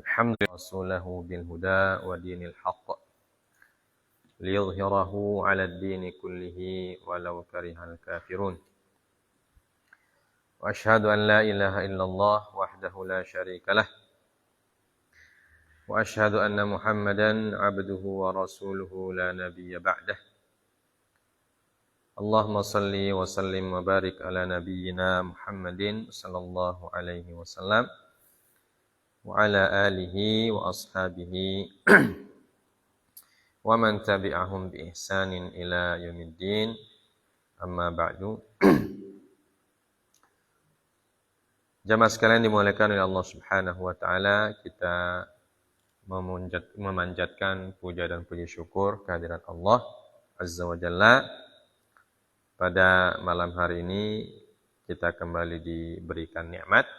الحمد لله رسوله بالهدى ودين الحق ليظهره على الدين كله ولو كره الكافرون وأشهد أن لا إله إلا الله وحده لا شريك له وأشهد أن محمدا عبده ورسوله لا نبي بعده اللهم صل وسلم وبارك على نبينا محمد صلى الله عليه وسلم وعلى آله وأصحابه ومن تبعهم بإحسان إلى يوم الدين أما بعد. Jamaah sekalian dimuliakan oleh Allah Subhanahu wa taala, kita memanjatkan puja dan puji syukur kehadirat Allah Azza wa Jalla. Pada malam hari ini kita kembali diberikan nikmat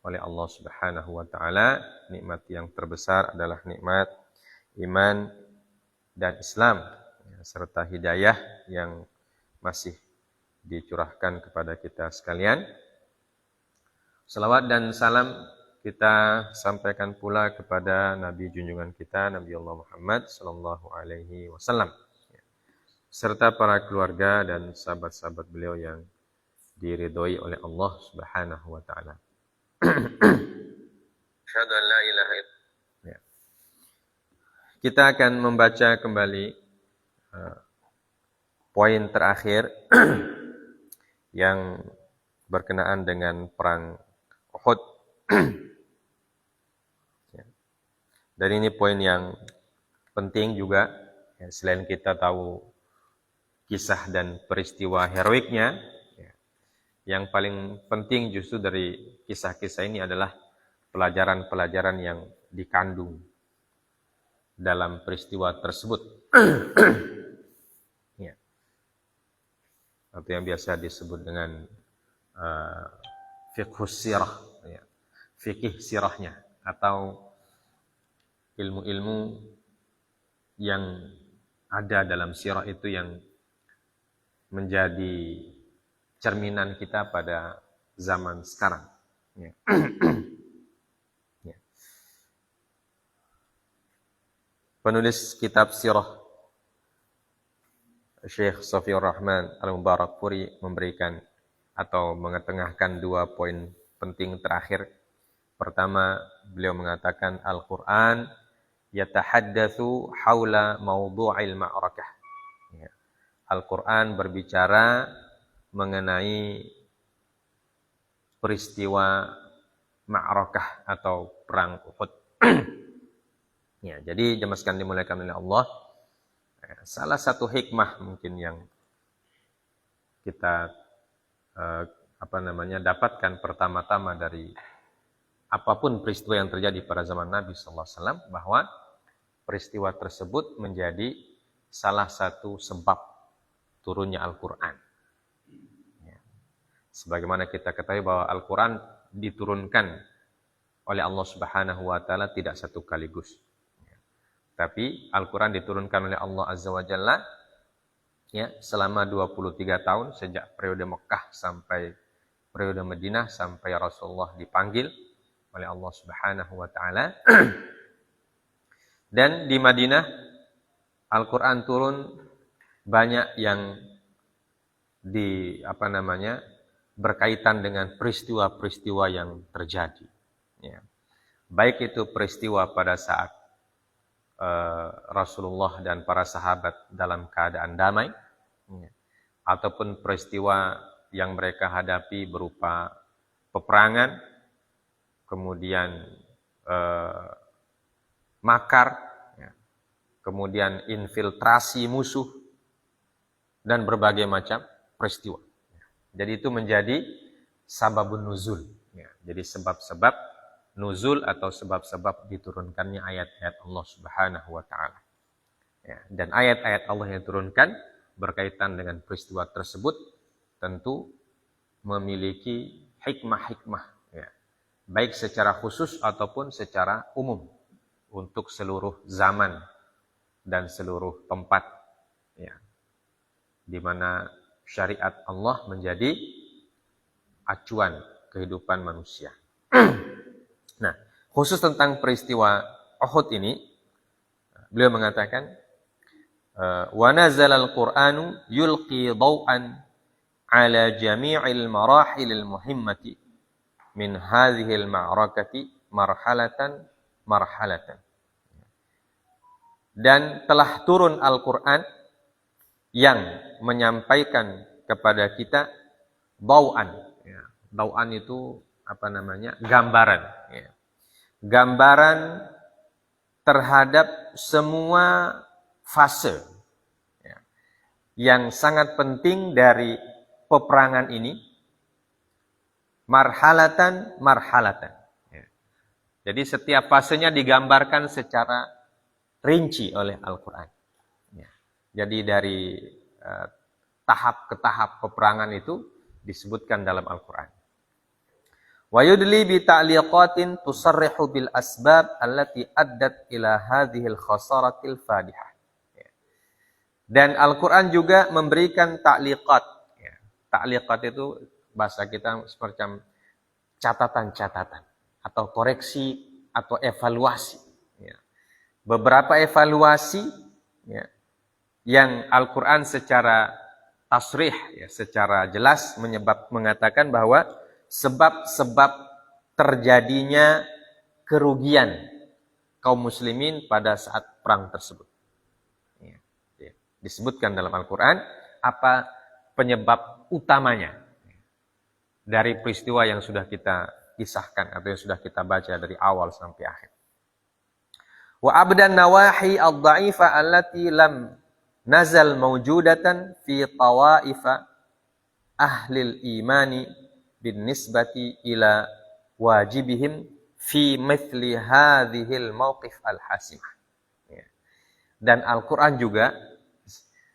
oleh Allah Subhanahu wa taala. Nikmat yang terbesar adalah nikmat iman dan Islam serta hidayah yang masih dicurahkan kepada kita sekalian. Salawat dan salam kita sampaikan pula kepada Nabi junjungan kita, Nabi Allah Muhammad sallallahu alaihi wasallam, serta para keluarga dan sahabat-sahabat beliau yang diridhoi oleh Allah Subhanahu wa taala. Asyhadu an la ilaha illallah. Kita akan membaca kembali poin terakhir yang berkenaan dengan perang Uhud. Dan ini poin yang penting juga, selain kita tahu kisah dan peristiwa heroiknya, yang paling penting justru dari kisah-kisah ini adalah pelajaran-pelajaran yang dikandung dalam peristiwa tersebut. Atau yang biasa disebut dengan fiqhus sirah, fikih sirahnya, atau ilmu-ilmu yang ada dalam sirah itu yang menjadi cerminan kita pada zaman sekarang. Penulis kitab sirah Syekh Safiur Rahman Al-Mubarakfuri memberikan atau mengetengahkan dua poin penting terakhir. Pertama, beliau mengatakan Al-Quran yatahaddatsu haula mawdu'il ma'rakah. Al-Quran berbicara mengenai peristiwa ma'rakah atau perang Uhud. Jadi jemaah sekalian dimuliakan oleh Allah, salah satu hikmah mungkin yang kita dapatkan pertama-tama dari apapun peristiwa yang terjadi pada zaman Nabi sallallahu alaihi wasallam, bahwa peristiwa tersebut menjadi salah satu sebab turunnya Al-Qur'an. Sebagaimana kita ketahui bahwa Al-Qur'an diturunkan oleh Allah Subhanahu wa taala tidak satu kaligus. Tapi Al-Qur'an diturunkan oleh Allah Azza wa Jalla selama 23 tahun, sejak periode Mekah sampai periode Madinah, sampai Rasulullah dipanggil oleh Allah Subhanahu wa taala. Dan di Madinah Al-Qur'an turun banyak yang berkaitan dengan peristiwa-peristiwa yang terjadi. Baik itu peristiwa pada saat Rasulullah dan para sahabat dalam keadaan damai, ataupun peristiwa yang mereka hadapi berupa peperangan, kemudian makar, kemudian infiltrasi musuh, dan berbagai macam peristiwa. Jadi itu menjadi sababun nuzul. Jadi sebab-sebab nuzul atau sebab-sebab diturunkannya ayat-ayat Allah Subhanahu wa taala. Dan ayat-ayat Allah yang diturunkan berkaitan dengan peristiwa tersebut tentu memiliki hikmah-hikmah, baik secara khusus ataupun secara umum untuk seluruh zaman dan seluruh tempat, di mana syariat Allah menjadi acuan kehidupan manusia. Nah, khusus tentang peristiwa Uhud ini, beliau mengatakan, wa nazalal Qur'anu yulqi daw'an ala jami'il marahilil muhimmati min hadhil ma'rakati marhalatan. Dan telah turun Al-Quran yang menyampaikan kepada kita daw'an. Ya, daw'an itu gambaran. Ya. Gambaran terhadap semua fase ya, yang sangat penting dari peperangan ini, marhalatan. Ya. Jadi setiap fasenya digambarkan secara rinci oleh Al-Quran. Ya. Jadi dari tahap ke tahap peperangan itu disebutkan dalam Al-Quran. Wa yudli bi ta'liqatin tusarrihu bil asbab allati addat ila hadhil khasaratil fadihah. Ya. Dan Al-Quran juga memberikan ta'liqat. Ya. Ta'liqat itu bahasa kita semacam catatan-catatan atau koreksi atau evaluasi. Ya. Beberapa evaluasi ya, yang Al-Quran secara tasrih, ya, secara jelas mengatakan bahwa sebab-sebab terjadinya kerugian kaum muslimin pada saat perang tersebut. Ya, ya. Disebutkan dalam Al-Quran apa penyebab utamanya dari peristiwa yang sudah kita kisahkan atau yang sudah kita baca dari awal sampai akhir. Wa abdan nawahi ad-dha'ifa allati lam nazal mawjudatan fi tawaifa ahlil imani bin nisbati ila wajibihim fi mithli hadhil mawqif al-hasimah. Ya. Dan Al-Quran juga,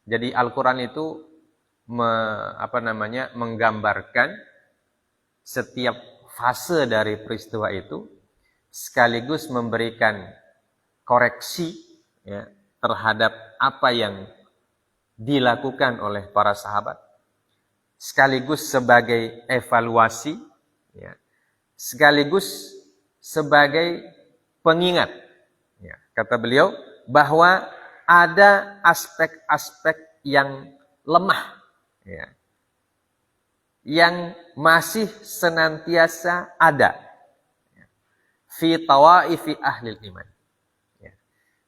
jadi Al-Quran itu menggambarkan setiap fase dari peristiwa itu sekaligus memberikan koreksi ya, terhadap apa yang dilakukan oleh para sahabat, sekaligus sebagai evaluasi, ya, sekaligus sebagai pengingat. Ya, kata beliau bahwa ada aspek-aspek yang lemah, ya, yang masih senantiasa ada ya, fi tawaifi ahlil iman.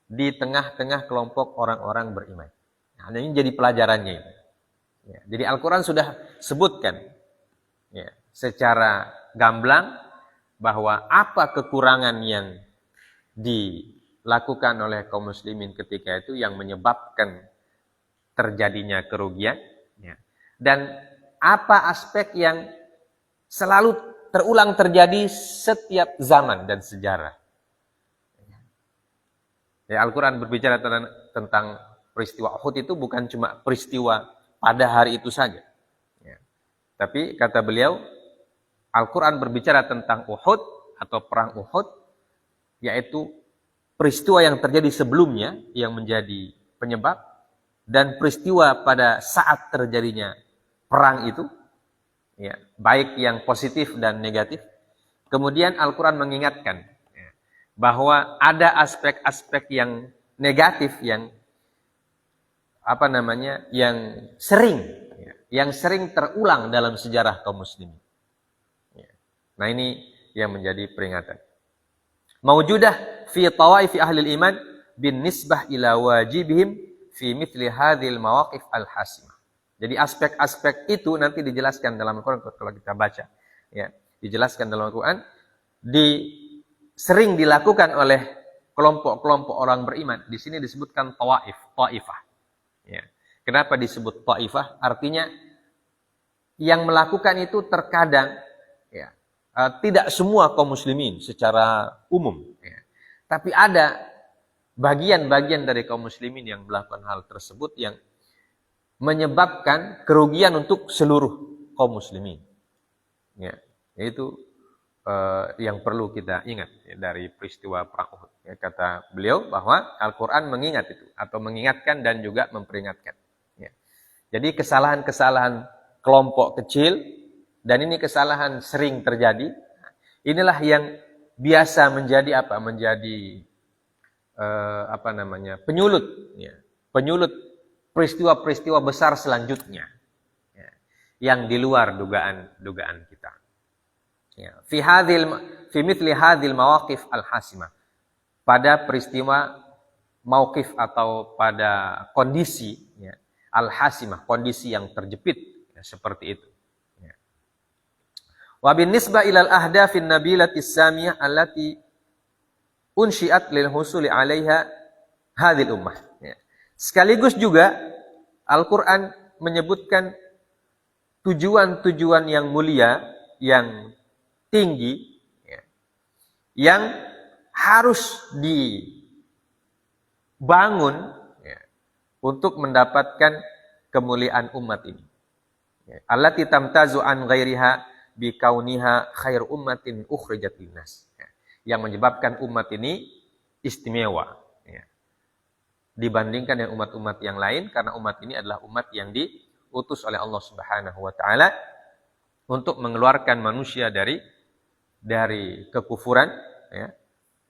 Di tengah-tengah kelompok orang-orang beriman. Nah, ini jadi pelajarannya itu. Ya, jadi Al-Quran sudah sebutkan ya, secara gamblang bahwa apa kekurangan yang dilakukan oleh kaum muslimin ketika itu yang menyebabkan terjadinya kerugian. Ya. Dan apa aspek yang selalu terulang terjadi setiap zaman dan sejarah. Ya, Al-Quran berbicara tentang peristiwa Uhud itu bukan cuma peristiwa pada hari itu saja. Ya. Tapi kata beliau, Al-Quran berbicara tentang Uhud atau perang Uhud, yaitu peristiwa yang terjadi sebelumnya yang menjadi penyebab, dan peristiwa pada saat terjadinya perang itu, ya, baik yang positif dan negatif. Kemudian Al-Quran mengingatkan bahwa ada aspek-aspek yang negatif yang yang sering terulang dalam sejarah kaum muslimin. Nah, ini yang menjadi peringatan. Maujudah fi tawaifi ahli iman bin nisbah ila wajibihim fi mithli hadhil mawaqif al-hasimah. Jadi aspek-aspek itu nanti dijelaskan dalam Al-Quran kalau kita baca. Ya, dijelaskan dalam Al-Quran sering dilakukan oleh kelompok-kelompok orang beriman. Di sini disebutkan taifah. Ya. Kenapa disebut taifah? Artinya yang melakukan itu terkadang ya, tidak semua kaum muslimin secara umum. Ya. Tapi ada bagian-bagian dari kaum muslimin yang melakukan hal tersebut yang menyebabkan kerugian untuk seluruh kaum muslimin. Ya, itu yang perlu kita ingat ya, dari peristiwa perang Uhud. Ya, kata beliau bahwa Al-Quran mengingat itu atau mengingatkan dan juga memperingatkan. Ya. Jadi kesalahan-kesalahan kelompok kecil dan ini kesalahan sering terjadi. Inilah yang biasa menjadi apa? Menjadi penyulut, ya. Penyulut peristiwa-peristiwa besar selanjutnya, ya, yang di luar dugaan kita. Ya. Fi mithli hadhil mawaqif al-hasimah. Pada peristiwa mauqif atau pada kondisi, ya, al-hasimah, kondisi yang terjepit, ya, seperti itu. Ya. Wa bin nisbah ilal ahdafin nabilatis samiyah allati unsyiat lil husuli 'alaiha hadhil ummah. Ya. Sekaligus juga Al-Qur'an menyebutkan tujuan-tujuan yang mulia, yang tinggi, ya, yang harus dibangun, ya, untuk mendapatkan kemuliaan umat ini. Ya. Allati tamtazu an ghairiha bi kauniha khair ummatin ukhrijat linnas. Yang menyebabkan umat ini istimewa, ya, dibandingkan dengan umat-umat yang lain, karena umat ini adalah umat yang diutus oleh Allah Subhanahu wa taala untuk mengeluarkan manusia dari kekufuran, ya,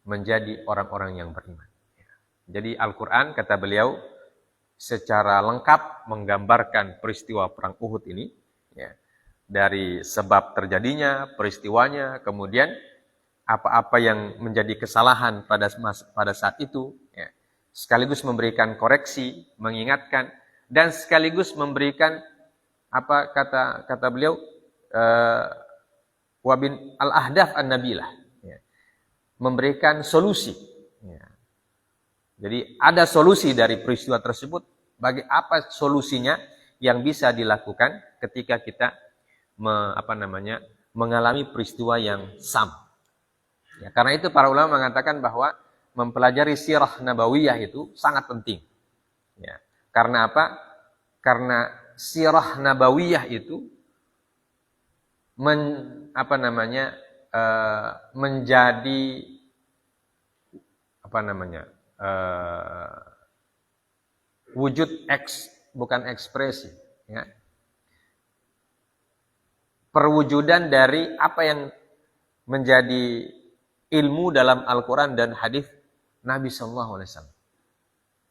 menjadi orang-orang yang beriman. Ya. Jadi Al-Qur'an, kata beliau, secara lengkap menggambarkan peristiwa perang Uhud ini, ya, dari sebab terjadinya peristiwanya, kemudian apa-apa yang menjadi kesalahan pada saat itu, ya, sekaligus memberikan koreksi, mengingatkan, dan sekaligus memberikan apa kata beliau, wabin al-ahdaf an-nabilah, ya, memberikan solusi. Ya. Jadi ada solusi dari peristiwa tersebut. Bagi apa solusinya yang bisa dilakukan ketika kita mengalami peristiwa yang sama. Ya, karena itu para ulama mengatakan bahwa mempelajari sirah nabawiyah itu sangat penting. Ya, karena apa? Karena sirah nabawiyah itu menjadi wujud bukan ekspresi, ya, perwujudan dari apa yang menjadi ilmu dalam Al-Quran dan hadis Nabi Sallallahu Alaihi Wasallam.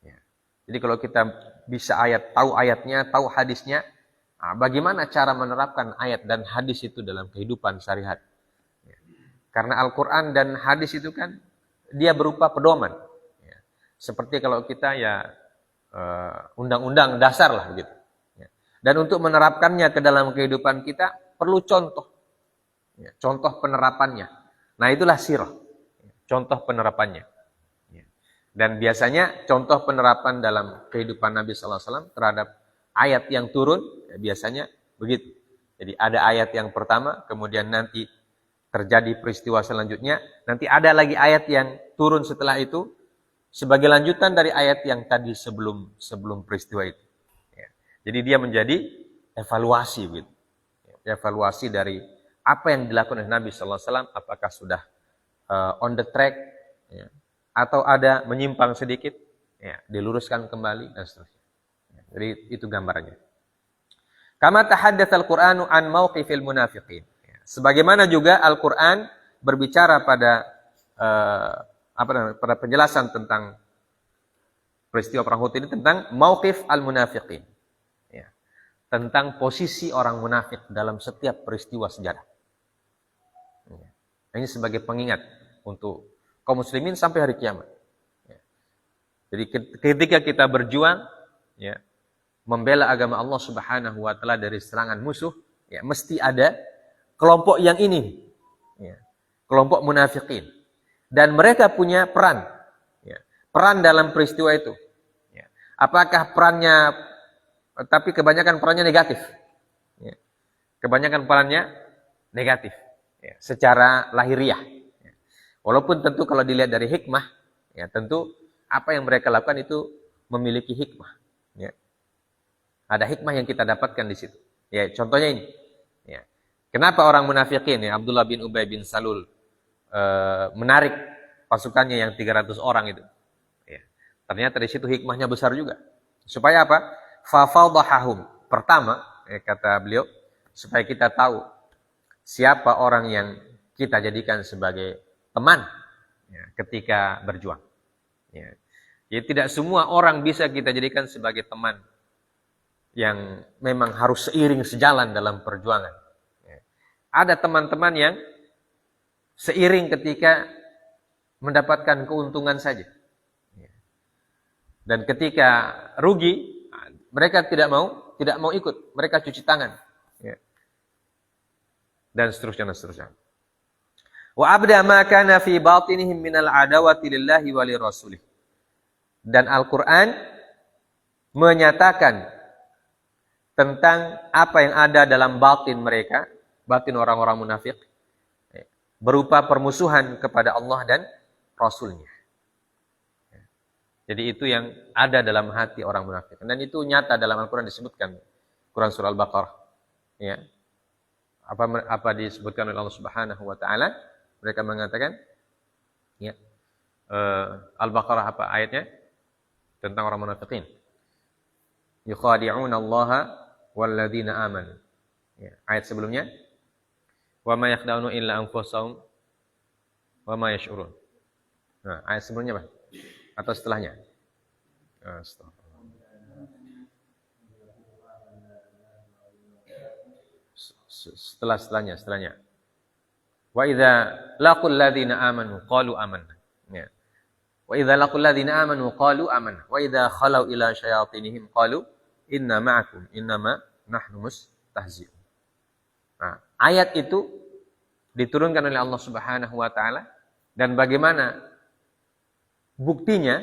Ya. Jadi kalau kita bisa tahu ayatnya, tahu hadisnya, nah, bagaimana cara menerapkan ayat dan hadis itu dalam kehidupan sehari-hari? Ya. Karena Al-Quran dan hadis itu kan dia berupa pedoman. Ya. Seperti kalau kita undang-undang dasar lah begitu. Ya. Dan untuk menerapkannya ke dalam kehidupan kita perlu contoh, ya, contoh penerapannya. Nah, itulah sirah, contoh penerapannya. Dan biasanya contoh penerapan dalam kehidupan Nabi Sallallahu Alaihi Wasallam terhadap ayat yang turun, ya, biasanya begitu. Jadi ada ayat yang pertama, kemudian nanti terjadi peristiwa selanjutnya, nanti ada lagi ayat yang turun setelah itu sebagai lanjutan dari ayat yang tadi sebelum peristiwa itu. Ya. Jadi dia menjadi evaluasi, gitu. Evaluasi dari apa yang dilakukan oleh Nabi Sallallahu Alaihi Wasallam, apakah sudah on the track, ya, atau ada menyimpang sedikit, ya, diluruskan kembali dan seterusnya. Ya, jadi itu gambarannya. Kama tahaddatsa al-Qur'anu an mauqifil munafiqin. Ya, sebagaimana juga Al-Qur'an berbicara pada penjelasan tentang peristiwa perang Uhud ini tentang mauqif al-munafiqin. Ya, tentang posisi orang munafik dalam setiap peristiwa sejarah. Ini sebagai pengingat untuk kaum muslimin sampai hari kiamat. Ya. Jadi ketika kita berjuang, ya, membela agama Allah Subhanahu wa taala dari serangan musuh, ya, mesti ada kelompok yang ini, ya, kelompok munafikin, dan mereka punya peran, ya, peran dalam peristiwa itu. Ya. Apakah perannya, tapi kebanyakan perannya negatif, ya. Kebanyakan perannya negatif. Ya, secara lahiriah. Ya. Walaupun tentu kalau dilihat dari hikmah, ya, tentu apa yang mereka lakukan itu memiliki hikmah. Ya. Ada hikmah yang kita dapatkan di situ. Ya, contohnya ini. Ya. Kenapa orang munafikin, ya, Abdullah bin Ubay bin Salul menarik pasukannya yang 300 orang itu? Ya. Ternyata di situ hikmahnya besar juga. Supaya apa? Fafadhahum. Pertama, ya, kata beliau, supaya kita tahu siapa orang yang kita jadikan sebagai teman ya, ketika berjuang. Ya. Jadi tidak semua orang bisa kita jadikan sebagai teman yang memang harus seiring sejalan dalam perjuangan. Ya. Ada teman-teman yang seiring ketika mendapatkan keuntungan saja. Ya. Dan ketika rugi, mereka tidak mau ikut, mereka cuci tangan. Ya. Dan seterusnya. Wa abda ma kana fi batinihim minal adawati lillahi wa lirasulih. Dan Al-Qur'an menyatakan tentang apa yang ada dalam batin mereka, batin orang-orang munafik, berupa permusuhan kepada Allah dan Rasulnya. Jadi itu yang ada dalam hati orang munafik. Dan itu nyata dalam Al-Quran disebutkan. Quran surah Al-Baqarah. Ya. Apa disebutkan oleh Allah Subhanahu wa taala? Mereka mengatakan ya. Al-Baqarah apa ayatnya? Tentang orang munafikin. Yukhadi'una Allah walladzina amanu. Ya. Ayat sebelumnya wa ma yakhda'una illa anfusahum wa ma yash'urun. Nah, ayat sebelumnya apa? Atau setelahnya? Setelahnya. Wa idza laqul ladzina amanu qalu amanna. Ya. Wa idza laqul ladzina amanu qalu amanna. Wa idza khalau ila syayatinihim qalu inna ma'akum innama nahnu mustahzi'un. Nah, ayat itu diturunkan oleh Allah Subhanahu wa taala dan bagaimana buktinya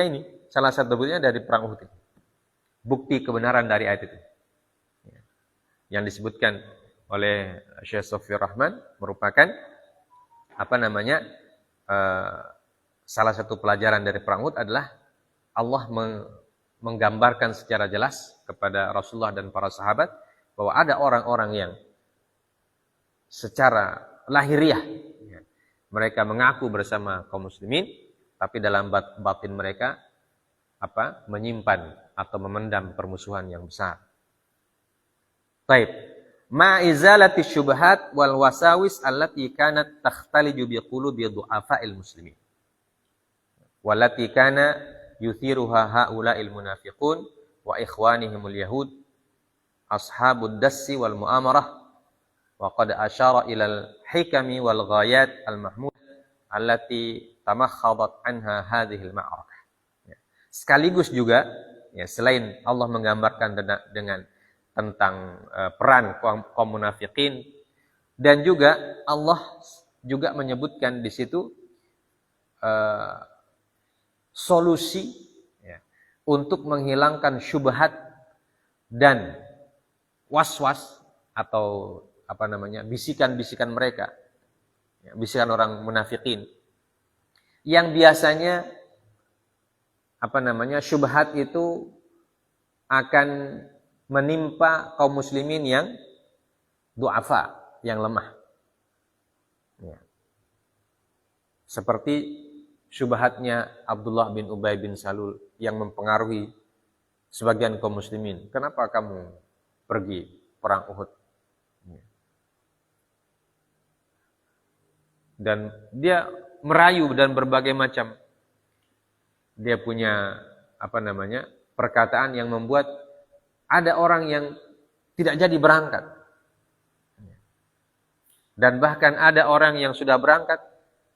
ini salah satu buktinya dari perang Uhud. Bukti kebenaran dari ayat itu. Yang disebutkan oleh Syekh Sofir Rahman merupakan salah satu pelajaran dari perang Uhud adalah Allah menggambarkan secara jelas kepada Rasulullah dan para sahabat bahwa ada orang-orang yang secara lahiriah mereka mengaku bersama kaum muslimin, tapi dalam batin mereka menyimpan atau memendam permusuhan yang besar. Baik, ma'izalati syubhat wal wasawis allati kanat takhtaliju bi qulubi du'afa'il muslimin. Wallati kana yuthiruha haula'il munafiqun wa ikhwanihimul yahud ashabud dassi wal mu'amarah. Wa qad asyara ilal hikami wal ghayat al mahmud allati tamakhadat anha hadhil ma'arakah. Sekaligus juga selain Allah menggambarkan dengan tentang peran kaum munafikin dan juga Allah juga menyebutkan di situ solusi untuk menghilangkan syubhat dan was-was atau bisikan-bisikan mereka, bisikan orang munafikin yang biasanya syubhat itu akan menimpa kaum muslimin yang du'afa, yang lemah. Seperti syubhatnya Abdullah bin Ubay bin Salul yang mempengaruhi sebagian kaum muslimin. Kenapa kamu pergi perang Uhud? Dan dia merayu dan berbagai macam. Dia punya perkataan yang membuat ada orang yang tidak jadi berangkat. Dan bahkan ada orang yang sudah berangkat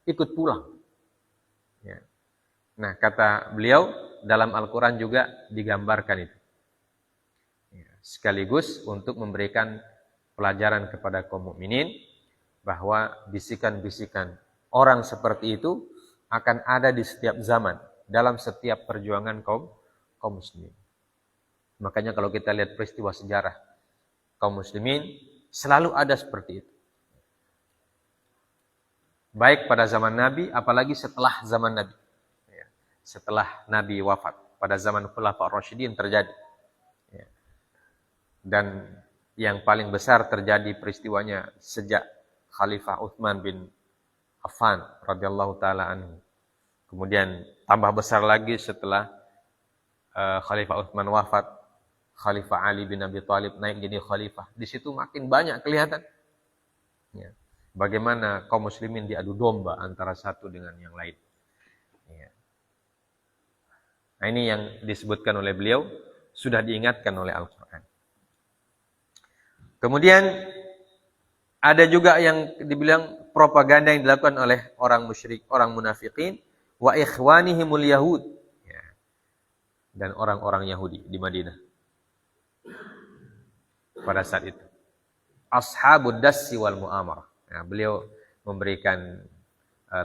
ikut pulang. Nah, kata beliau dalam Al-Quran juga digambarkan itu. Sekaligus untuk memberikan pelajaran kepada kaum mukminin bahwa bisikan-bisikan orang seperti itu akan ada di setiap zaman, dalam setiap perjuangan kaum muslimin. Makanya kalau kita lihat peristiwa sejarah kaum muslimin, selalu ada seperti itu. Baik pada zaman Nabi, apalagi setelah zaman Nabi. Setelah Nabi wafat, pada zaman Khulafaur Rasyidin terjadi. Dan yang paling besar terjadi peristiwanya sejak Khalifah Utsman bin Affan radhiyallahu taala anhu. Kemudian tambah besar lagi setelah Khalifah Utsman wafat, Khalifah Ali bin Abi Thalib naik jadi khalifah. Di situ makin banyak kelihatan. Bagaimana kaum muslimin diadu domba antara satu dengan yang lain. Ya. Nah, ini yang disebutkan oleh beliau, sudah diingatkan oleh Al-Quran. Kemudian ada juga yang dibilang propaganda yang dilakukan oleh orang musyrik, orang munafikin, wa ikhwanihimul yahud, ya. Dan orang-orang Yahudi di Madinah pada saat itu. Ashabud dassi wal mu'amarah. Nah, beliau memberikan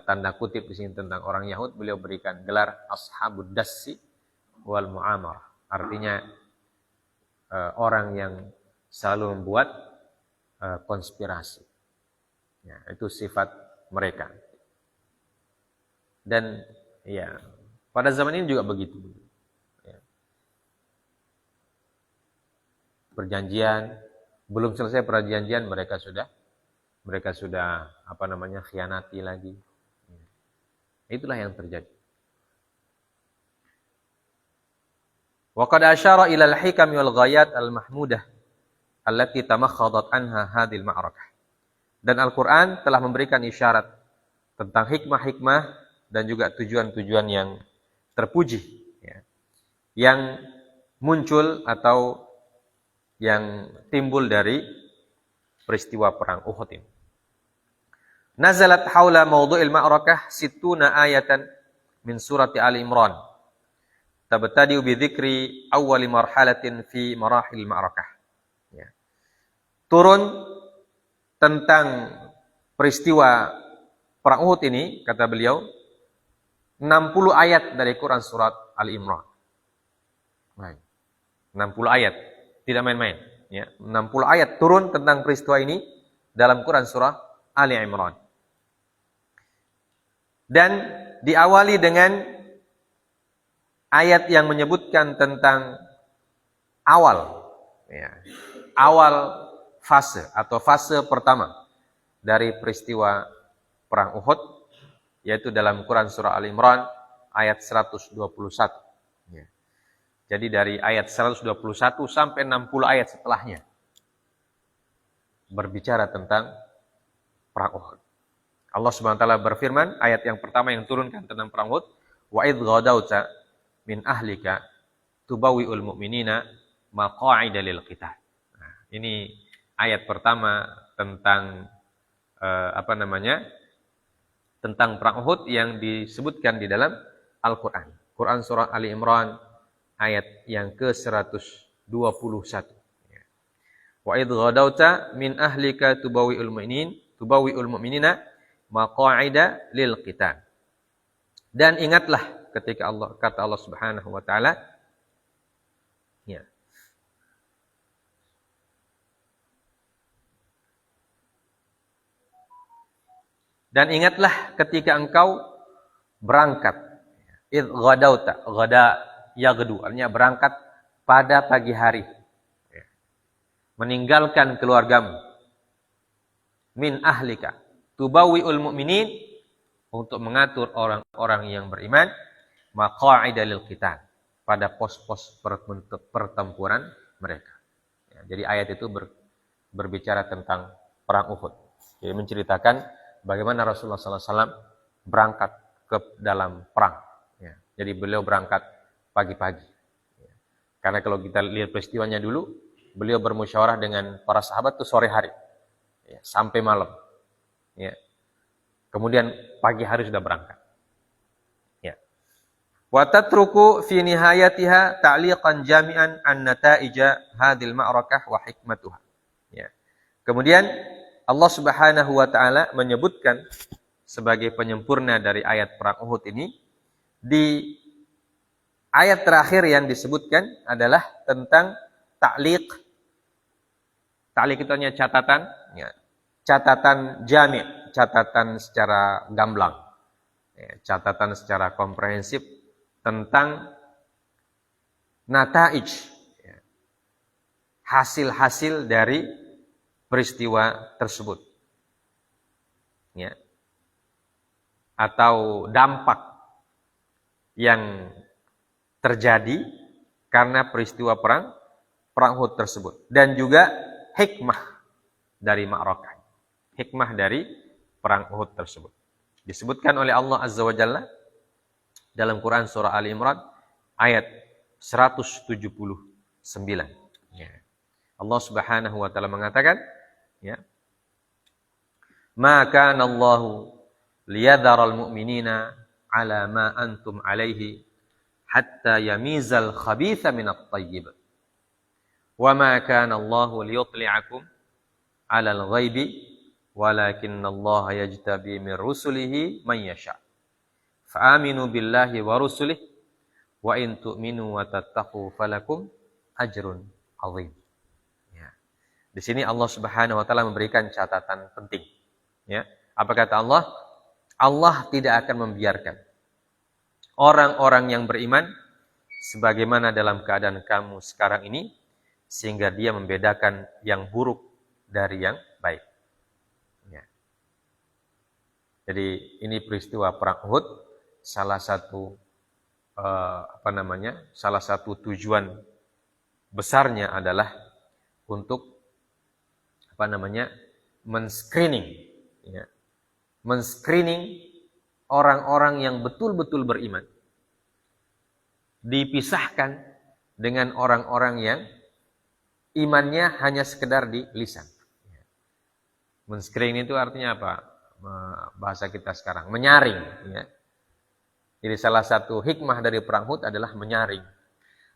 tanda kutip di sini tentang orang Yahud, beliau berikan gelar ashabud dassi wal mu'amarah. Artinya orang yang selalu membuat konspirasi. Ya, itu sifat mereka. Dan ya, pada zaman ini juga begitu. Ya. Perjanjian, belum selesai perjanjian mereka sudah khianati lagi. Ya. Itulah yang terjadi. Wa qad asyara ila al-hikam wal ghayat al-mahmudah allati tamakhadat anha hadhil ma'rakah. Dan Al-Quran telah memberikan isyarat tentang hikmah-hikmah dan juga tujuan-tujuan yang terpuji, ya, yang muncul atau yang timbul dari peristiwa perang Uhud ini. Nazalat haula mawdu'il ma'rakah sittuna ayatan min surati Ali Imran. Tabtadi'u bi dzikri awwali marhalatin fi marahil ma'rakah. Ya. Turun tentang peristiwa perang Uhud ini, kata beliau, 60 ayat dari Quran surat Ali Imran. 60 ayat, tidak main-main. Ya. 60 ayat turun tentang peristiwa ini dalam Quran surah Ali Imran. Dan diawali dengan ayat yang menyebutkan tentang awal, ya, awal fase atau fase pertama dari peristiwa perang Uhud, yaitu dalam Quran surah Al Imran ayat 121. Ya. Jadi dari ayat 121 sampai 60 ayat setelahnya berbicara tentang perang Uhud. Allah Subhanahu wa taala berfirman, ayat yang pertama yang turunkan tentang perang Uhud, wa idh ghadauta min ahlika tubawwi'ul mu'minina maqa'ida lil qital. Nah, ini ayat pertama tentang tentang perang Uhud yang disebutkan di dalam Al-Qur'an. Quran surah Ali Imran ayat yang ke-121. Wa idh ghadauta min ahlika tubawwi'ul mu'minina maqa'ida lil qital. Dan ingatlah ketika kata Allah Subhanahu wa taala, ya. Dan ingatlah ketika engkau berangkat. Idh ghadauta, ghada yaghdu, artinya berangkat pada pagi hari. Meninggalkan keluargamu. Min ahlika tubawwi'ul mu'minin, untuk mengatur orang-orang yang beriman, maqa'ida lil qital, pada pos-pos pertempuran mereka. Ya, jadi ayat itu berbicara tentang perang Uhud. Jadi menceritakan bagaimana Rasulullah SAW berangkat ke dalam perang. Ya, jadi beliau berangkat pagi-pagi. Ya, karena kalau kita lihat peristiwanya dulu, beliau bermusyawarah dengan para sahabat itu sore hari, ya, sampai malam. Ya. Kemudian pagi hari sudah berangkat. Ya. Wa tatruku fi nihayatiha ta'liqan jami'an an nata'ija hadhil ma'rakah wa hikmatuha. Ya. Kemudian Allah Subhanahu wa taala menyebutkan sebagai penyempurna dari ayat perang Uhud ini, di ayat terakhir yang disebutkan adalah tentang ta'liq. Ta'liq itu hanya catatan, ya. Catatan jami', catatan secara gamblang, ya, catatan secara komprehensif tentang nataij, ya, hasil-hasil dari peristiwa tersebut, ya, atau dampak yang terjadi karena peristiwa perang Uhud tersebut, dan juga hikmah dari ma'rakah. hikmah dari perang Uhud tersebut. Disebutkan oleh Allah Azza wa Jalla dalam Quran surah Ali Imran ayat 179. Ya. Allah Subhanahu wa taala mengatakan, ya. Ma kana Allahu liyadharal mu'minina ala ma antum alaihi hatta yamizal khabitha minat tayyib. Wa ma kana Allahu liyutli'akum 'alal ghaibi walakinnallaha yajtabi min rusulihi man yasha. Fa'aminu billahi wa rusulihi wa in tu'minu wa tattaqu falakum ajrun 'azim. Ya. Di sini Allah Subhanahu wa taala memberikan catatan penting. Ya. Apa kata Allah? Allah tidak akan membiarkan orang-orang yang beriman sebagaimana dalam keadaan kamu sekarang ini, sehingga dia membedakan yang buruk dari yang baik. Ya. Jadi ini peristiwa perang Uhud, salah satu salah satu tujuan besarnya adalah untuk men-screening, ya, men-screening orang-orang yang betul-betul beriman, dipisahkan dengan orang-orang yang imannya hanya sekedar di lisan. Men-screening itu artinya apa? Bahasa kita sekarang, menyaring. Ya. Jadi salah satu hikmah dari perang Uhud adalah menyaring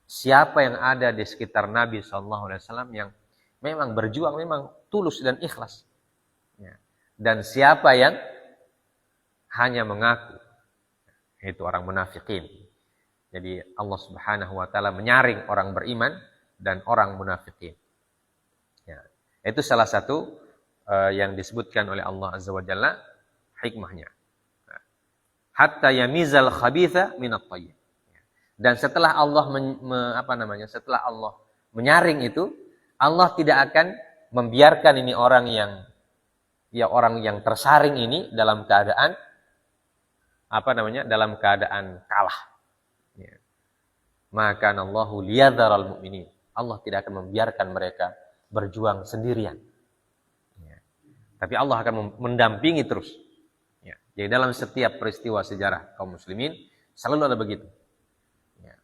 siapa yang ada di sekitar Nabi SAW yang memang berjuang, memang tulus dan ikhlas. Ya. Dan siapa yang hanya mengaku, itu orang munafikin. Jadi Allah Subhanahu wa taala menyaring orang beriman dan orang munafikin. Ya. Itu salah satu yang disebutkan oleh Allah Azza wa Jalla hikmahnya. Hatta yamizal khabitha minat thayyib. Dan setelah Allah setelah Allah menyaring itu, Allah tidak akan membiarkan ini orang yang tersaring ini dalam keadaan dalam keadaan kalah. Ya. Maka Allahu liyadharal mu'minin. Allah tidak akan membiarkan mereka berjuang sendirian. Ya. Tapi Allah akan mendampingi terus. Ya. Jadi dalam setiap peristiwa sejarah kaum muslimin selalu ada begitu. Ya.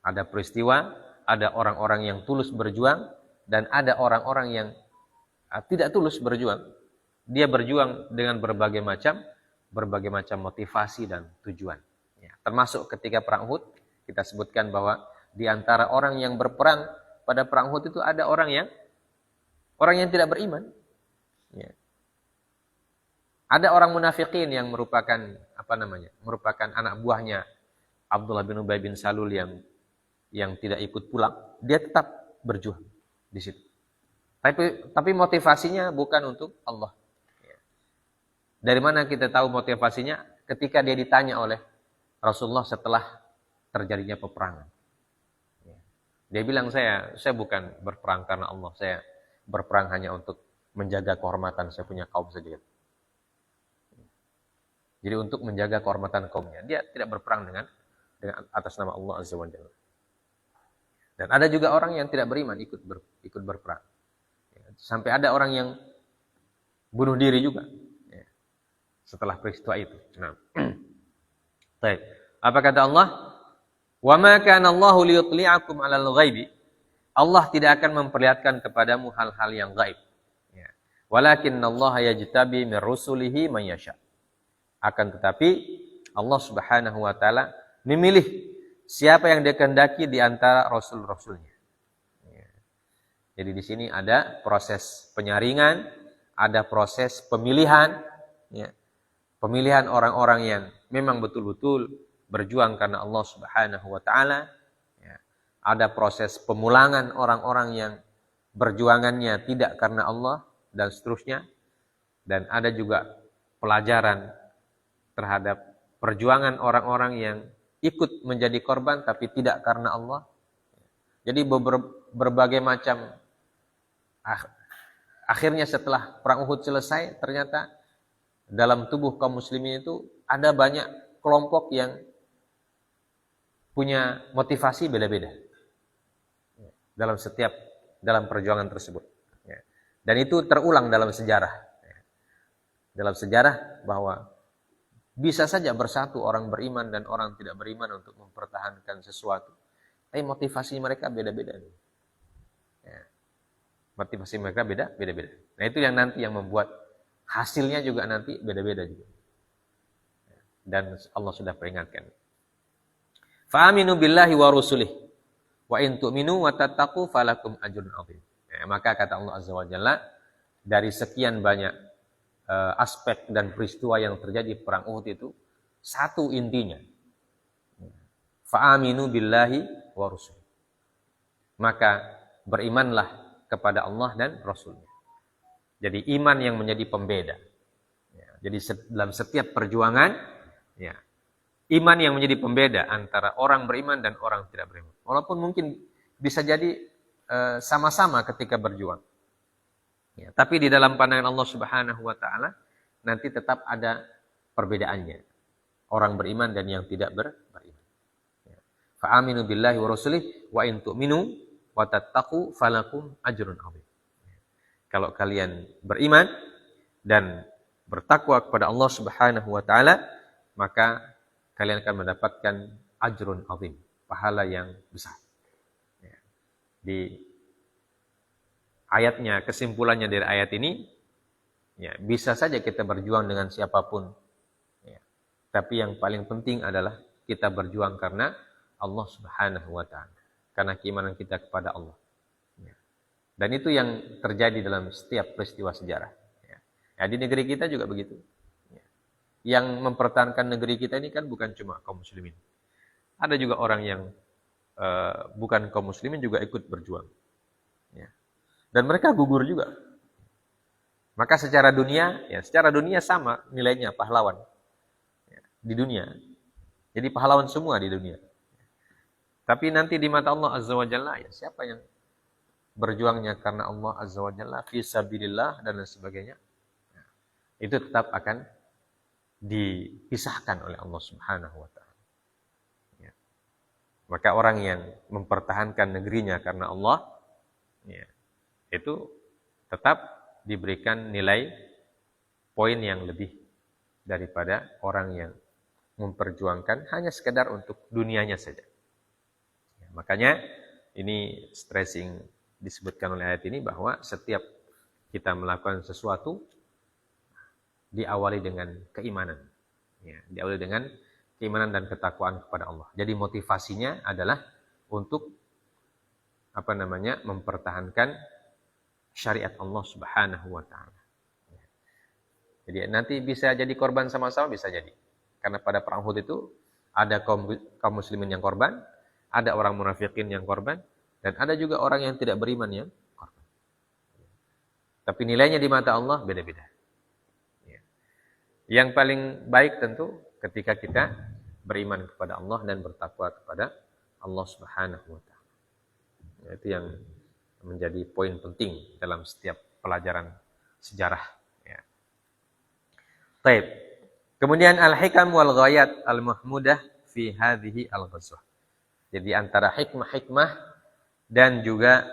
Ada peristiwa, ada orang-orang yang tulus berjuang dan ada orang-orang yang tidak tulus berjuang. Dia berjuang dengan berbagai macam motivasi dan tujuan. Ya, termasuk ketika perang Uhud, kita sebutkan bahwa di antara orang yang berperang pada perang Uhud itu ada orang yang tidak beriman. Ya. Ada orang munafikin yang merupakan anak buahnya Abdullah bin Ubay bin Salul yang tidak ikut pulang, dia tetap berjuang di situ. Tapi motivasinya bukan untuk Allah. Dari mana kita tahu motivasinya? Ketika dia ditanya oleh Rasulullah setelah terjadinya peperangan. Dia bilang, saya bukan berperang karena Allah. Saya berperang hanya untuk menjaga kehormatan saya punya kaum saja. Jadi untuk menjaga kehormatan kaumnya. Dia tidak berperang dengan atas nama Allah Azza wa Jalla. Dan ada juga orang yang tidak beriman ikut berperang. Sampai ada orang yang bunuh diri juga. Setelah peristiwa itu. Nah. Baik. Apa kata Allah? Wa ma kana Allahu liyutli'akum 'alal ghaibi. Allah tidak akan memperlihatkan kepadamu hal-hal yang gaib. Ya. Walakinnallaha yajtabi min rusulihi man yasha. Akan tetapi Allah Subhanahu wa taala memilih siapa yang Dia kehendaki di antara rasul-rasulnya. Ya. Jadi di sini ada proses penyaringan, ada proses pemilihan, ya. Pemilihan orang-orang yang memang betul-betul berjuang karena Allah Subhanahu wa taala. Ya. Ada proses pemulangan orang-orang yang berjuangannya tidak karena Allah dan seterusnya. Dan ada juga pelajaran terhadap perjuangan orang-orang yang ikut menjadi korban tapi tidak karena Allah. Jadi berbagai macam akhirnya setelah perang Uhud selesai, ternyata dalam tubuh kaum muslimin itu ada banyak kelompok yang punya motivasi beda-beda dalam perjuangan tersebut. Dan itu terulang dalam sejarah. dalam sejarah bahwa bisa saja bersatu orang beriman dan orang tidak beriman untuk mempertahankan sesuatu. Tapi motivasi mereka beda-beda. Ya. Motivasi mereka beda-beda. Nah itu yang nanti yang membuat hasilnya juga nanti beda-beda juga. Dan Allah sudah peringatkan. Fa'aminu billahi wa rusulih wa in tu'minu wa tattaqu falakum ajrun 'adzim. Ya, maka kata Allah Azza wa Jalla, dari sekian banyak aspek dan peristiwa yang terjadi perang Uhud itu, satu intinya. Fa'aminu billahi wa rusulih. Maka berimanlah kepada Allah dan Rasulnya. Jadi iman yang menjadi pembeda. Ya, jadi dalam setiap perjuangan, ya, iman yang menjadi pembeda antara orang beriman dan orang tidak beriman. Walaupun mungkin bisa jadi sama-sama ketika berjuang. Ya, tapi di dalam pandangan Allah Subhanahu wa taala nanti tetap ada perbedaannya. Orang beriman dan yang tidak beriman. Ya. Fa'aminu billahi wa rasulih wa in tu'minu wa tattaqu falakum ajrun 'adzim. Kalau kalian beriman dan bertakwa kepada Allah Subhanahu wa taala, maka kalian akan mendapatkan ajrun 'adzim, pahala yang besar. Ya. Di ayatnya, kesimpulannya dari ayat ini, ya, bisa saja kita berjuang dengan siapapun. Ya. Tapi yang paling penting adalah kita berjuang karena Allah Subhanahu wa taala, karena keimanan kita kepada Allah. Ya. Dan itu yang terjadi dalam setiap peristiwa sejarah. Ya. Ya, di negeri kita juga begitu. Ya. Yang mempertahankan negeri kita ini kan bukan cuma kaum muslimin. Ada juga orang yang bukan kaum muslimin juga ikut berjuang. Ya. Dan mereka gugur juga. Maka secara dunia sama nilainya pahlawan. Ya, di dunia. Jadi pahlawan semua di dunia. Tapi nanti di mata Allah Azza wa Jalla, ya, siapa yang berjuangnya karena Allah Azza wa Jalla, fi sabilillah dan lain sebagainya, ya, itu tetap akan dipisahkan oleh Allah Subhanahu wa taala. Ya. Maka orang yang mempertahankan negerinya karena Allah, ya, itu tetap diberikan nilai poin yang lebih daripada orang yang memperjuangkan hanya sekedar untuk dunianya saja. Ya, makanya ini stressing disebutkan oleh ayat ini bahwa setiap kita melakukan sesuatu diawali dengan keimanan. Ya, diawali dengan keimanan dan ketakwaan kepada Allah. Jadi motivasinya adalah untuk mempertahankan syariat Allah Subhanahu wa taala. Jadi nanti bisa jadi korban sama-sama, bisa jadi. Karena pada perang Uhud itu ada kaum muslimin yang korban, ada orang munafikin yang korban, dan ada juga orang yang tidak beriman yang korban. Tapi nilainya di mata Allah beda-beda. Ya. Yang paling baik tentu ketika kita beriman kepada Allah dan bertakwa kepada Allah Subhanahu wa taala. Itu yang menjadi poin penting dalam setiap pelajaran sejarah. Ya. Taib. Kemudian al-hikam wal ghayat al-mahmudah fi hadhihi al-ghazwah. Jadi antara hikmah-hikmah dan juga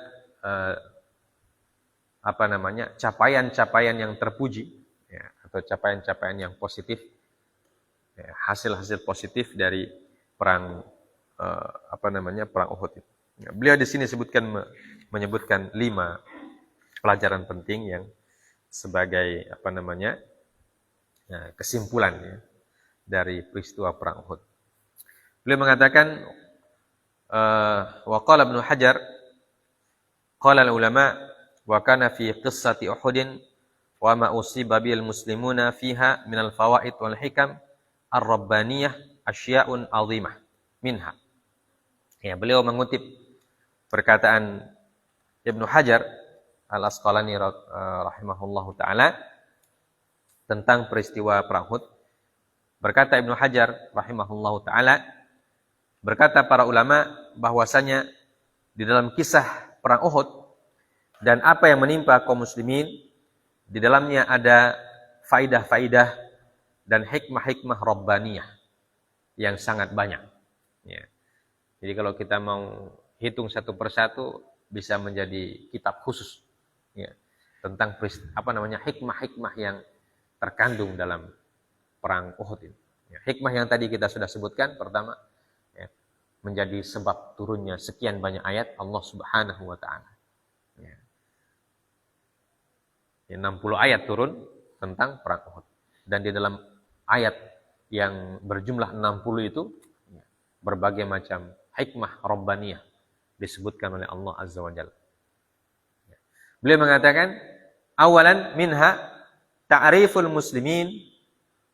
capaian-capaian yang terpuji, ya, atau capaian-capaian yang positif, ya, hasil-hasil positif dari perang perang Uhud itu. Ya, beliau di sini menyebutkan 5 pelajaran penting yang sebagai kesimpulan, ya, dari peristiwa perang Uhud. Beliau mengatakan wa qala Ibnu Hajar qala al-ulama wa kana fi qissati Uhudin wa ma usiba bil muslimuna fiha min al-fawaid wal hikam ar-rabbaniyah asya'un 'azimah minha. Ya, beliau mengutip perkataan Ibnu Hajar Al-Asqalani rahimahullahu taala tentang peristiwa perang Uhud. Berkata Ibnu Hajar rahimahullahu taala, berkata para ulama bahwasanya di dalam kisah perang Uhud dan apa yang menimpa kaum muslimin, di dalamnya ada faidah-faidah dan hikmah-hikmah rabbaniyah yang sangat banyak. Ya. Jadi kalau kita mau hitung satu persatu bisa menjadi kitab khusus, ya, tentang hikmah-hikmah yang terkandung dalam perang Uhud ini. Ya, hikmah yang tadi kita sudah sebutkan, pertama, ya, menjadi sebab turunnya sekian banyak ayat Allah Subhanahu wa Ta'ala. Ya. 60 ayat turun tentang perang Uhud. Dan di dalam ayat yang berjumlah 60 itu, ya, berbagai macam hikmah Rabbaniyah disebutkan oleh Allah Azza wa Jalla. Ya. Beliau mengatakan, awalan minha ta'riful muslimin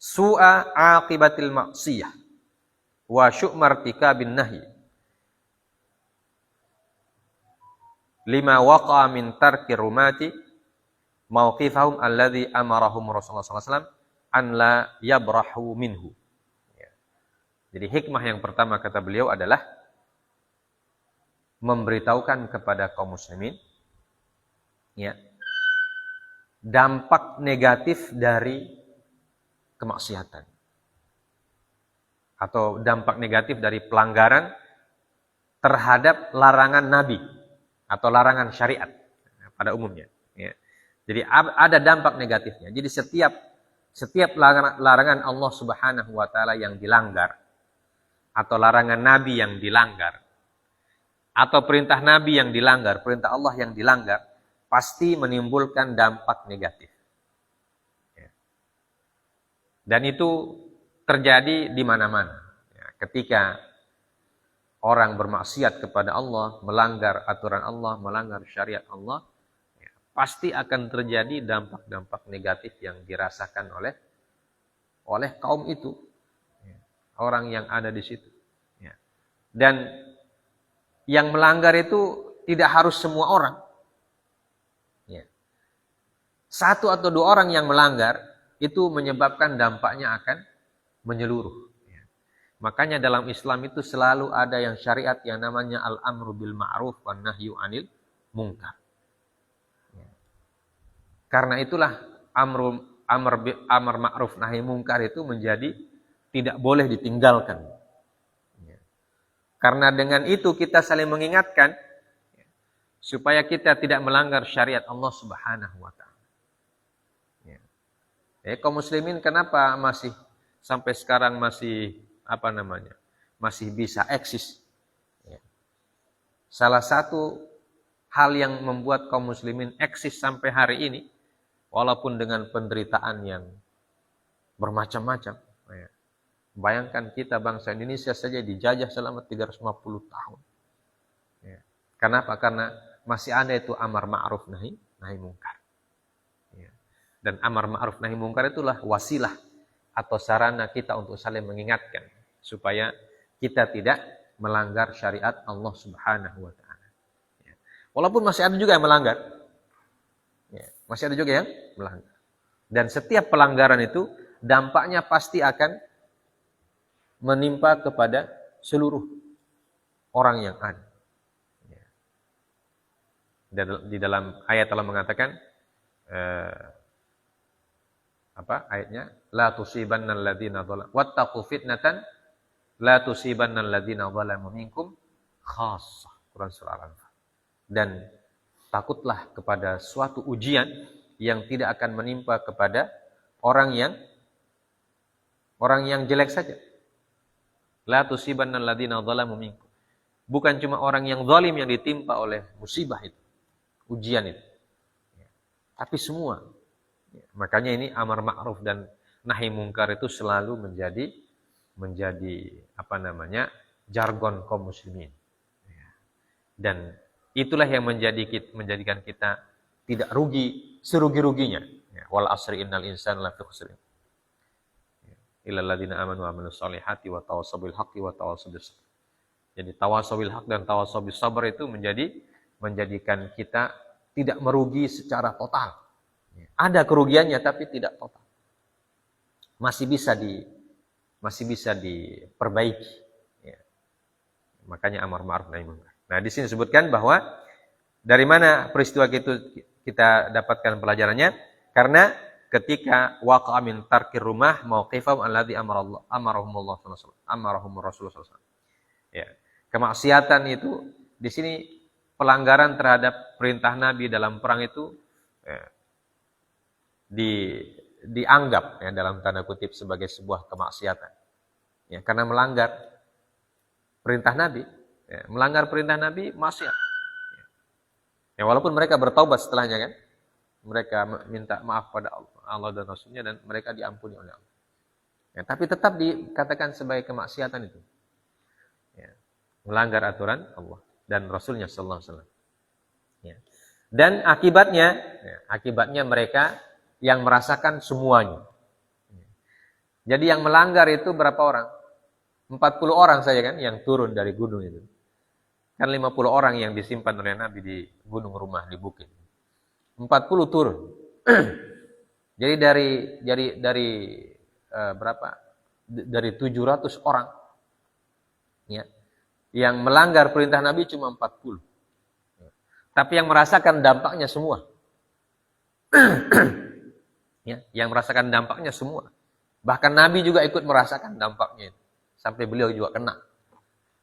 su'a aqibatil ma'siyah wa syu'martika bin nahi lima waqa'a min tarki rumati mauqifahum alladhi amarahum Rasulullah SAW an la yabrahu minhu. Ya. Jadi hikmah yang pertama kata beliau adalah memberitahukan kepada kaum muslimin, ya, dampak negatif dari kemaksiatan atau dampak negatif dari pelanggaran terhadap larangan Nabi atau larangan syariat pada umumnya. Ya. Jadi ada dampak negatifnya. Jadi setiap larangan Allah Subhanahu wa Ta'ala yang dilanggar, atau larangan Nabi yang dilanggar, atau perintah Nabi yang dilanggar, perintah Allah yang dilanggar, pasti menimbulkan dampak negatif. Ya. Dan itu terjadi di mana-mana. Ya, ketika orang bermaksiat kepada Allah, melanggar aturan Allah, melanggar syariat Allah, pasti akan terjadi dampak-dampak negatif yang dirasakan oleh kaum itu, orang yang ada di situ. Dan yang melanggar itu tidak harus semua orang. Satu atau dua orang yang melanggar itu menyebabkan dampaknya akan menyeluruh. Makanya dalam Islam itu selalu ada yang syariat yang namanya al-amru bil ma'ruf wan nahyu 'anil munkar. Karena itulah amar ma'ruf nahi mungkar itu menjadi tidak boleh ditinggalkan. Karena dengan itu kita saling mengingatkan supaya kita tidak melanggar syariat Allah Subhanahu wa Ta'ala. Kaum muslimin kenapa masih sampai sekarang masih masih bisa eksis? Salah satu hal yang membuat kaum muslimin eksis sampai hari ini, walaupun dengan penderitaan yang bermacam-macam. Bayangkan kita bangsa Indonesia saja dijajah selama 350 tahun. Kenapa? Karena masih ada itu amar ma'ruf nahi mungkar. Dan amar ma'ruf nahi mungkar itulah wasilah atau sarana kita untuk saling mengingatkan supaya kita tidak melanggar syariat Allah Subhanahu wa Ta'ala. Walaupun masih ada juga yang melanggar. Masih ada juga yang melanggar. Dan setiap pelanggaran itu dampaknya pasti akan menimpa kepada seluruh orang yang ada. Di dalam ayat Allah mengatakan ayatnya la tusibannal ladzina dzalamu wattaqu fitnatan la tusibannal ladzina dzalamu minkum khassah. Quran surah Al-Anfal. Dan takutlah kepada suatu ujian yang tidak akan menimpa kepada orang yang jelek saja. La tusibannal ladzina dzalamu minkum. Bukan cuma orang yang zalim yang ditimpa oleh musibah itu, ujian itu. Tapi semua. Makanya ini amar ma'ruf dan nahi mungkar itu selalu menjadi jargon kaum muslimin. Dan itulah yang menjadikan kita tidak rugi serugi-ruginya. Wal asri innal insana lafi khusrin. Illal ladzina amanu wa amilus solihati wa tawassaw bil haqqi wa tawassaw bis sabr. Jadi tawassaw bil haqq dan tawassaw bis sabr itu menjadikan kita tidak merugi secara total. Ada kerugiannya tapi tidak total. Masih bisa diperbaiki. Makanya amar ma'ruf nahi mungkar. Nah, di sini disebutkan bahwa dari mana peristiwa itu kita dapatkan pelajarannya? Karena ketika waqa'a min tarkir rumah mauqifahum alladzi amarahum Rasulullah SAW. Ya. Kemaksiatan itu di sini pelanggaran terhadap perintah Nabi dalam perang itu dianggap ya dalam tanda kutip sebagai sebuah kemaksiatan. Ya, karena melanggar perintah Nabi, ya, melanggar perintah Nabi maksiat. Ya, walaupun mereka bertaubat setelahnya kan, mereka minta maaf pada Allah dan Rasulnya dan mereka diampuni oleh Allah. Ya, tapi tetap dikatakan sebagai kemaksiatan itu. Ya, melanggar aturan Allah dan Rasulnya Sallallahu Alaihi Wasallam. Ya. Dan akibatnya mereka yang merasakan semuanya. Jadi yang melanggar itu berapa orang? 40 orang saja kan yang turun dari gunung itu. Kan 50 orang yang disimpan oleh Nabi di gunung rumah di bukit. 40 turun. Jadi dari berapa? Dari 700 orang ya, yang melanggar perintah Nabi cuma 40. Tapi yang merasakan dampaknya semua. Ya, yang merasakan dampaknya semua. Bahkan Nabi juga ikut merasakan dampaknya itu. Sampai beliau juga kena.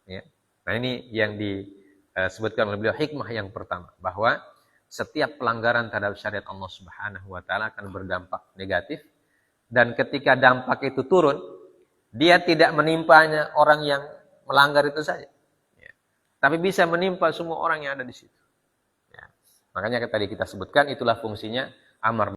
Ya. Nah ini yang disebutkan oleh beliau hikmah yang pertama. Bahwa setiap pelanggaran terhadap syariat Allah Subhanahu wa Ta'ala akan berdampak negatif. Dan ketika dampak itu turun, dia tidak menimpanya orang yang melanggar itu saja. Ya. Tapi bisa menimpa semua orang yang ada di situ. Ya. Makanya tadi kita sebutkan itulah fungsinya amar